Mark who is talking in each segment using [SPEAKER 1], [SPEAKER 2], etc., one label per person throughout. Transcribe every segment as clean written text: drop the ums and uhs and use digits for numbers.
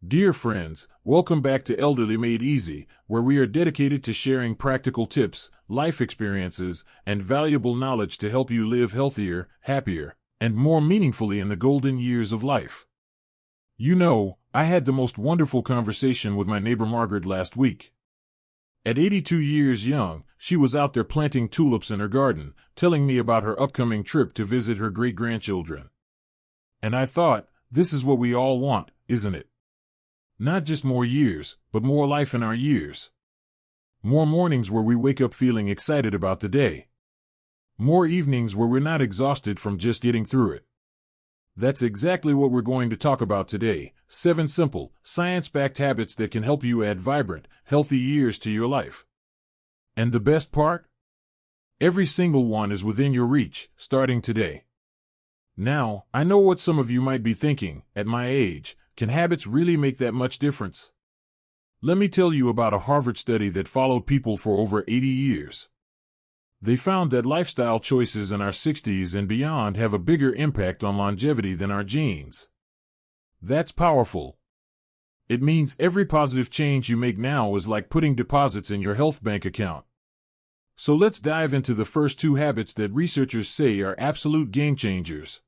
[SPEAKER 1] Dear friends, welcome back to Elderly Made Easy, where we are dedicated to sharing practical tips, life experiences, and valuable knowledge to help you live healthier, happier, and more meaningfully in the golden years of life. You know, I had the most wonderful conversation with my neighbor Margaret last week. At 82 years young, she was out there planting tulips in her garden, telling me about her upcoming trip to visit her great-grandchildren. And I thought, this is what we all want, isn't it? Not just more years, but more life in our years. More mornings where we wake up feeling excited about the day. More evenings where we're not exhausted from just getting through it. That's exactly what we're going to talk about today. 7 simple, science-backed habits that can help you add vibrant, healthy years to your life. And the best part? Every single one is within your reach, starting today. Now, I know what some of you might be thinking. At my age, can habits really make that much difference? Let me tell you about a Harvard study that followed people for over 80 years. They found that lifestyle choices in our 60s and beyond have a bigger impact on longevity than our genes. That's powerful. It means every positive change you make now is like putting deposits in your health bank account. So let's dive into the first 2 habits that researchers say are absolute game changers.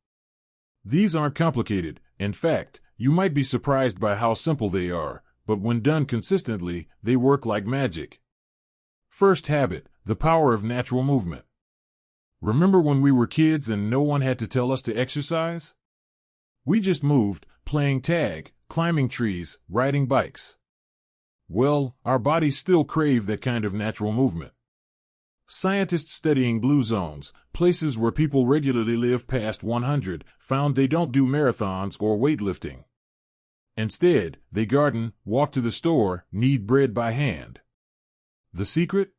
[SPEAKER 1] These aren't complicated. In fact, you might be surprised by how simple they are, but when done consistently, they work like magic. First habit, the power of natural movement. Remember when we were kids and no one had to tell us to exercise? We just moved, playing tag, climbing trees, riding bikes. Well, our bodies still crave that kind of natural movement. Scientists studying blue zones, places where people regularly live past 100, found they don't do marathons or weightlifting. Instead, they garden, walk to the store, knead bread by hand. The secret?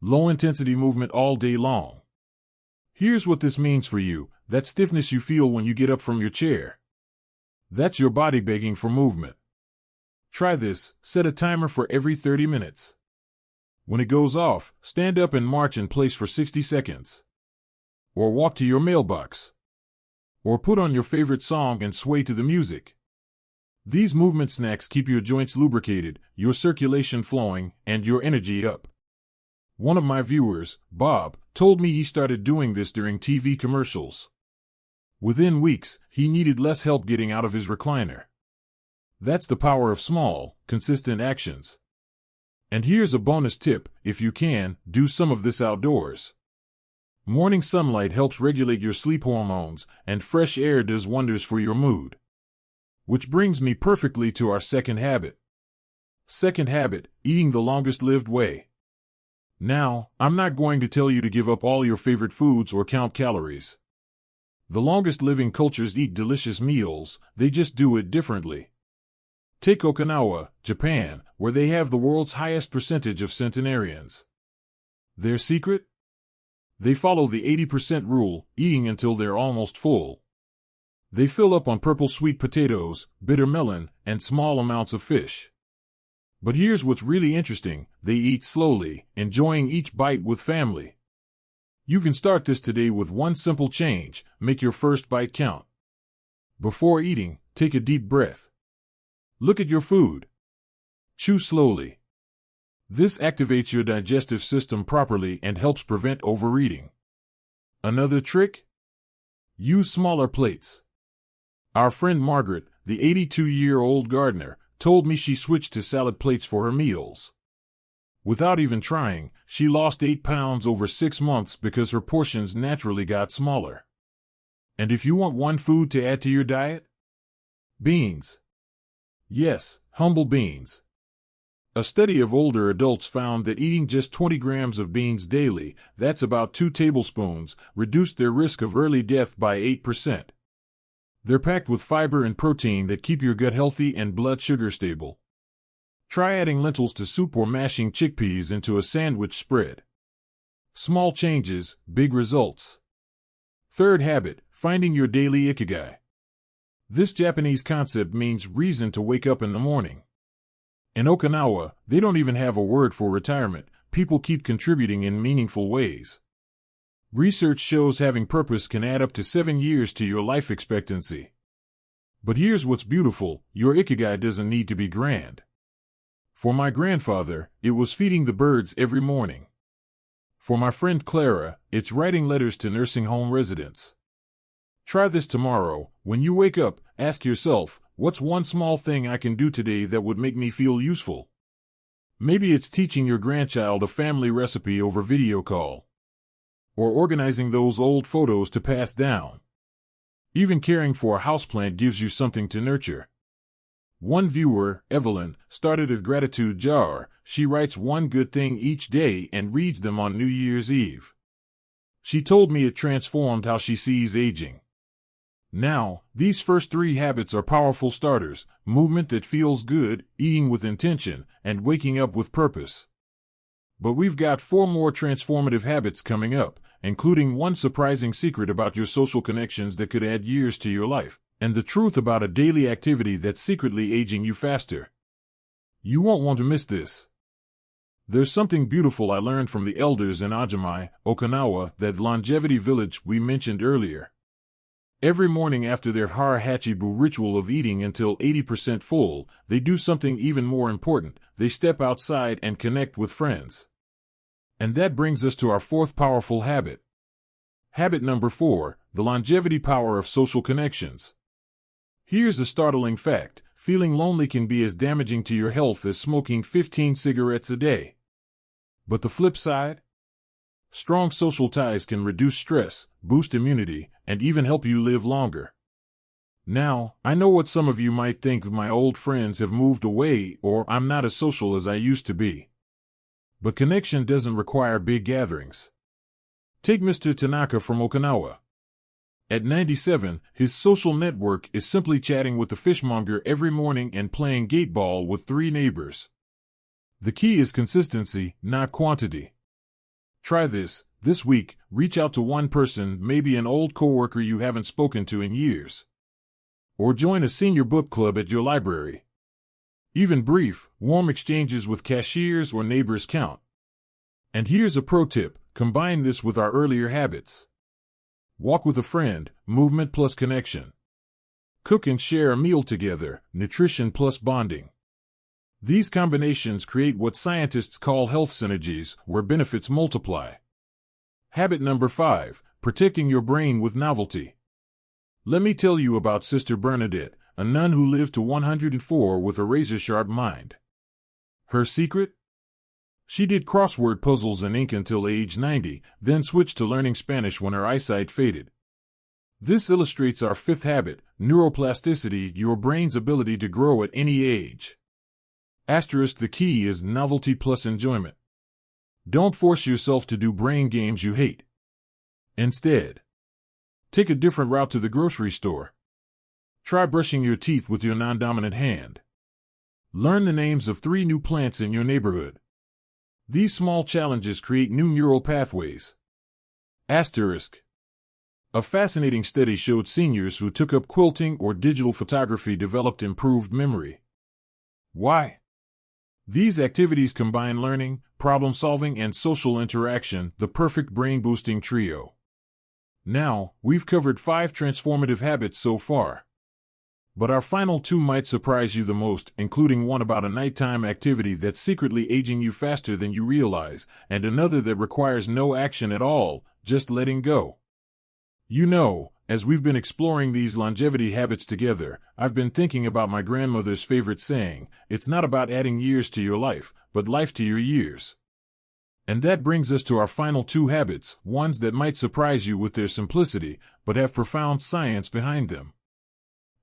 [SPEAKER 1] Low-intensity movement all day long. Here's what this means for you: that stiffness you feel when you get up from your chair. That's your body begging for movement. Try this. Set a timer for every 30 minutes. When it goes off, stand up and march in place for 60 seconds. Or walk to your mailbox. Or put on your favorite song and sway to the music. These movement snacks keep your joints lubricated, your circulation flowing, and your energy up. One of my viewers, Bob, told me he started doing this during TV commercials. Within weeks, he needed less help getting out of his recliner. That's the power of small, consistent actions. And here's a bonus tip: if you can, do some of this outdoors. Morning sunlight helps regulate your sleep hormones, and fresh air does wonders for your mood. Which brings me perfectly to our second habit. Second habit, eating the longest-lived way. Now, I'm not going to tell you to give up all your favorite foods or count calories. The longest-living cultures eat delicious meals, they just do it differently. Take Okinawa, Japan, where they have the world's highest percentage of centenarians. Their secret? They follow the 80% rule, eating until they're almost full. They fill up on purple sweet potatoes, bitter melon, and small amounts of fish. But here's what's really interesting: they eat slowly, enjoying each bite with family. You can start this today with one simple change: make your first bite count. Before eating, take a deep breath. Look at your food. Chew slowly. This activates your digestive system properly and helps prevent overeating. Another trick? Use smaller plates. Our friend Margaret, the 82-year-old gardener, told me she switched to salad plates for her meals. Without even trying, she lost 8 pounds over 6 months because her portions naturally got smaller. And if you want one food to add to your diet? Beans. Yes, humble beans. A study of older adults found that eating just 20 grams of beans daily, that's about 2 tablespoons, reduced their risk of early death by 8%. They're packed with fiber and protein that keep your gut healthy and blood sugar stable. Try adding lentils to soup or mashing chickpeas into a sandwich spread. Small changes, big results. Third habit, finding your daily ikigai. This Japanese concept means reason to wake up in the morning. In Okinawa, they don't even have a word for retirement. People keep contributing in meaningful ways. Research shows having purpose can add up to 7 years to your life expectancy. But here's what's beautiful: your ikigai doesn't need to be grand. For my grandfather, it was feeding the birds every morning. For my friend Clara, it's writing letters to nursing home residents. Try this tomorrow. When you wake up, ask yourself, what's one small thing I can do today that would make me feel useful? Maybe it's teaching your grandchild a family recipe over video call, or organizing those old photos to pass down. Even caring for a houseplant gives you something to nurture. One viewer, Evelyn, started a gratitude jar. She writes one good thing each day and reads them on New Year's Eve. She told me it transformed how she sees aging. Now, these first 3 habits are powerful starters: movement that feels good, eating with intention, and waking up with purpose. But we've got 4 more transformative habits coming up, including one surprising secret about your social connections that could add years to your life, and the truth about a daily activity that's secretly aging you faster. You won't want to miss this. There's something beautiful I learned from the elders in Ajimai, Okinawa, that longevity village we mentioned earlier. Every morning after their Hara Hachibu ritual of eating until 80% full, they do something even more important: they step outside and connect with friends. And that brings us to our 4th powerful habit. Habit number 4, the longevity power of social connections. Here's a startling fact: feeling lonely can be as damaging to your health as smoking 15 cigarettes a day. But the flip side? Strong social ties can reduce stress, boost immunity, and even help you live longer. Now, I know what some of you might think: my old friends have moved away, or I'm not as social as I used to be. But connection doesn't require big gatherings. Take Mr. Tanaka from Okinawa. At 97, his social network is simply chatting with the fishmonger every morning and playing gateball with 3 neighbors. The key is consistency, not quantity. Try this. This week, reach out to one person, maybe an old coworker you haven't spoken to in years. Or join a senior book club at your library. Even brief, warm exchanges with cashiers or neighbors count. And here's a pro tip: combine this with our earlier habits. Walk with a friend, movement plus connection. Cook and share a meal together, nutrition plus bonding. These combinations create what scientists call health synergies, where benefits multiply. Habit number 5, protecting your brain with novelty. Let me tell you about Sister Bernadette, a nun who lived to 104 with a razor-sharp mind. Her secret? She did crossword puzzles in ink until age 90, then switched to learning Spanish when her eyesight faded. This illustrates our 5th habit: neuroplasticity, your brain's ability to grow at any age. The key is novelty plus enjoyment. Don't force yourself to do brain games you hate. Instead, take a different route to the grocery store. Try brushing your teeth with your non-dominant hand. Learn the names of 3 new plants in your neighborhood. These small challenges create new neural pathways. A fascinating study showed seniors who took up quilting or digital photography developed improved memory. Why? These activities combine learning, problem-solving, and social interaction, the perfect brain-boosting trio. Now, we've covered 5 transformative habits so far. But our final 2 might surprise you the most, including one about a nighttime activity that's secretly aging you faster than you realize, and another that requires no action at all, just letting go. You know, as we've been exploring these longevity habits together, I've been thinking about my grandmother's favorite saying: it's not about adding years to your life, but life to your years. And that brings us to our final 2 habits, ones that might surprise you with their simplicity, but have profound science behind them.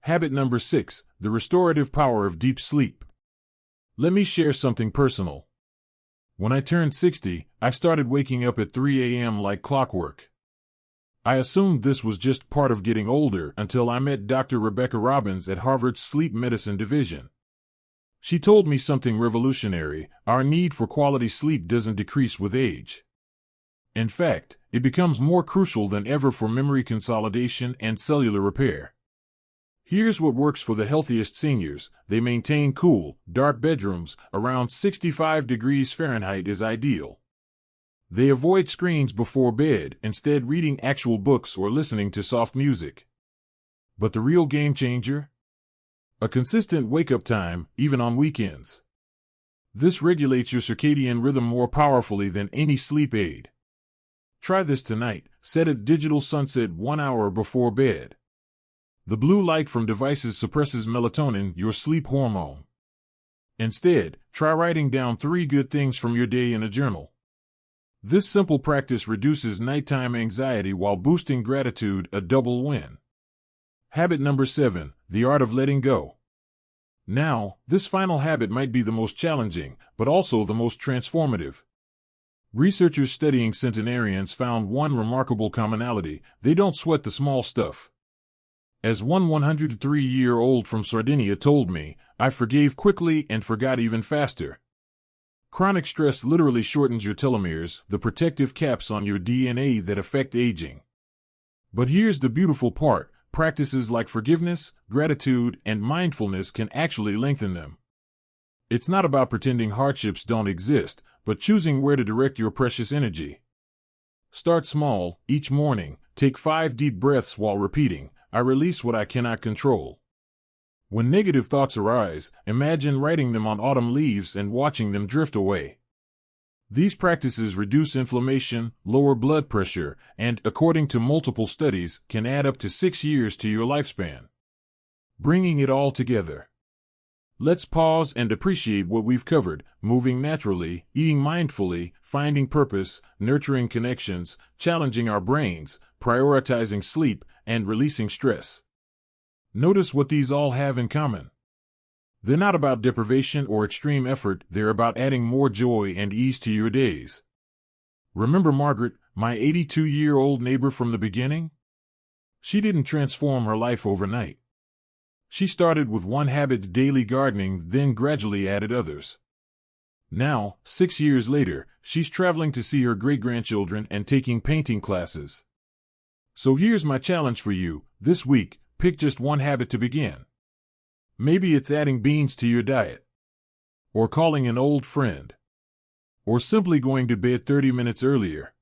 [SPEAKER 1] Habit number 6, the restorative power of deep sleep. Let me share something personal. When I turned 60, I started waking up at 3 a.m. like clockwork. I assumed this was just part of getting older until I met Dr. Rebecca Robbins at Harvard's Sleep Medicine Division. She told me something revolutionary: our need for quality sleep doesn't decrease with age. In fact, it becomes more crucial than ever for memory consolidation and cellular repair. Here's what works for the healthiest seniors: they maintain cool, dark bedrooms. Around 65 degrees Fahrenheit is ideal. They avoid screens before bed, instead reading actual books or listening to soft music. But the real game changer? A consistent wake-up time, even on weekends. This regulates your circadian rhythm more powerfully than any sleep aid. Try this tonight. Set a digital sunset 1 hour before bed. The blue light from devices suppresses melatonin, your sleep hormone. Instead, try writing down 3 good things from your day in a journal. This simple practice reduces nighttime anxiety while boosting gratitude, a double win. Habit number 7, the art of letting go. Now, this final habit might be the most challenging, but also the most transformative. Researchers studying centenarians found one remarkable commonality: they don't sweat the small stuff. As one 103-year-old from Sardinia told me, I forgave quickly and forgot even faster. Chronic stress literally shortens your telomeres, the protective caps on your DNA that affect aging. But here's the beautiful part: practices like forgiveness, gratitude, and mindfulness can actually lengthen them. It's not about pretending hardships don't exist, but choosing where to direct your precious energy. Start small. Each morning, take 5 deep breaths while repeating, I release what I cannot control. When negative thoughts arise, imagine writing them on autumn leaves and watching them drift away. These practices reduce inflammation, lower blood pressure, and, according to multiple studies, can add up to 6 years to your lifespan. Bringing it all together. Let's pause and appreciate what we've covered: moving naturally, eating mindfully, finding purpose, nurturing connections, challenging our brains, prioritizing sleep, and releasing stress. Notice what these all have in common. They're not about deprivation or extreme effort, they're about adding more joy and ease to your days. Remember Margaret, my 82-year-old neighbor from the beginning? She didn't transform her life overnight. She started with one habit: daily gardening, then gradually added others. Now, 6 years later, she's traveling to see her great-grandchildren and taking painting classes. So here's my challenge for you. This week, pick just one habit to begin. Maybe it's adding beans to your diet, or calling an old friend, or simply going to bed 30 minutes earlier.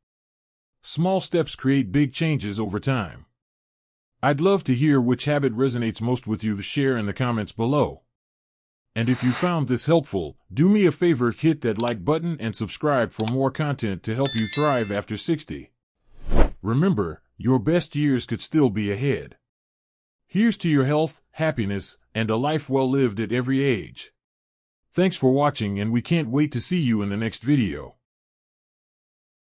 [SPEAKER 1] Small steps create big changes over time. I'd love to hear which habit resonates most with you. Share in the comments below. And if you found this helpful, do me a favor, hit that like button and subscribe for more content to help you thrive after 60. Remember, your best years could still be ahead. Here's to your health, happiness, and a life well lived at every age. Thanks for watching, and we can't wait to see you in the next video.